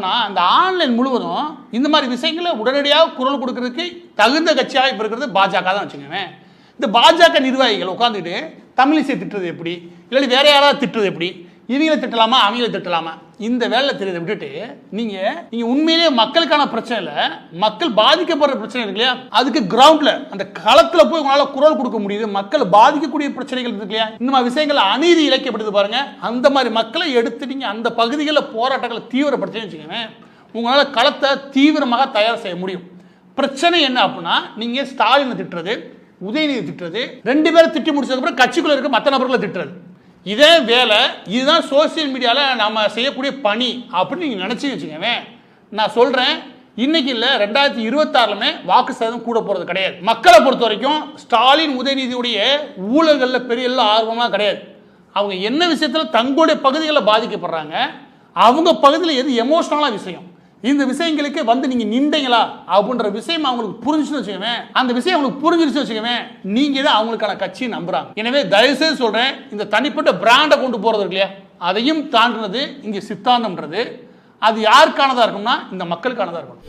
அப்படின்னா அந்த ஆன்லைன் முழுவதும் இந்த மாதிரி விஷயங்களை உடனடியாக குரல் கொடுக்கறதுக்கு தகுந்த கட்சியாக இப்போ இருக்கிறது பாஜக தான் வச்சுக்கோங்க. இந்த பாஜக நிர்வாகிகள் உட்காந்துட்டு தமிழிசை திட்டுறது எப்படி, இல்லை வேற யாராவது திட்டுறது எப்படி, இவங்களை திட்டலாமா அவங்கள திட்டலாமா, இந்த வேலை தெரியுதை விட்டுட்டு நீங்க உண்மையிலேயே மக்களுக்கான பிரச்சனை இல்லை, மக்கள் பாதிக்கப்படுற பிரச்சனை இருக்கு இல்லையா, அதுக்கு கிரவுண்ட்ல அந்த களத்துல போய் உங்களால குரல் கொடுக்க முடியுது. மக்கள் பாதிக்கக்கூடிய பிரச்சனைகள் இருக்கு இல்லையா, இந்த மாதிரி விஷயங்கள் அநீதி இழைக்கப்படுது பாருங்க. அந்த மாதிரி மக்களை எடுத்து நீங்க அந்த பகுதிகளில் போராட்டங்களை தீவிரப்படுத்தி வச்சுக்கோங்க, உங்களால களத்தை தீவிரமாக தயார் செய்ய முடியும். பிரச்சனை என்ன அப்படின்னா, நீங்க ஸ்டாலினை திட்டுறது, உதயநிதி திட்டுறது, 2 பேரை திட்டி முடிச்சதுக்கப்புறம் கட்சிக்குள்ள இருக்க மற்ற நபர்களை திட்டுறது, இதே வேலை, இதுதான் சோசியல் மீடியாவில் நம்ம செய்யக்கூடிய பணி அப்படின்னு நீங்கள் நினச்சி வச்சுக்கோங்க. நான் சொல்கிறேன், இன்னைக்கு இல்லை 2026 வாக்கு சதவீதம் கூட போகிறது கிடையாது. மக்களை பொறுத்த வரைக்கும் ஸ்டாலின் உதயநிதியுடைய ஊழல்களில் பெரிய எல்லாம் ஆர்வமாக கிடையாது. அவங்க என்ன விஷயத்தில் தங்களுடைய பகுதிகளில் பாதிக்கப்படுறாங்க, அவங்க பகுதியில் எது எமோஷனலான விஷயம், இந்த விஷயங்களுக்கு வந்து நீங்க நின்றீங்களா அப்படின்ற விஷயம் அவங்களுக்கு புரிஞ்சுன்னு வச்சுக்கோங்க. அந்த விஷயம் அவங்களுக்கு புரிஞ்சிருச்சு வச்சுக்கோங்க, நீங்க தான் அவங்களுக்கான கட்சியை நம்புறாங்க. எனவே தயவுசெய்து சொல்றேன், இந்த தனிப்பட்ட பிராண்டை கொண்டு போறது இல்லையா, அதையும் தாண்டினது இங்க சித்தாந்தம்ன்றது. அது யாருக்கானதா இருக்கும்னா இந்த மக்களுக்கானதா இருக்கும்.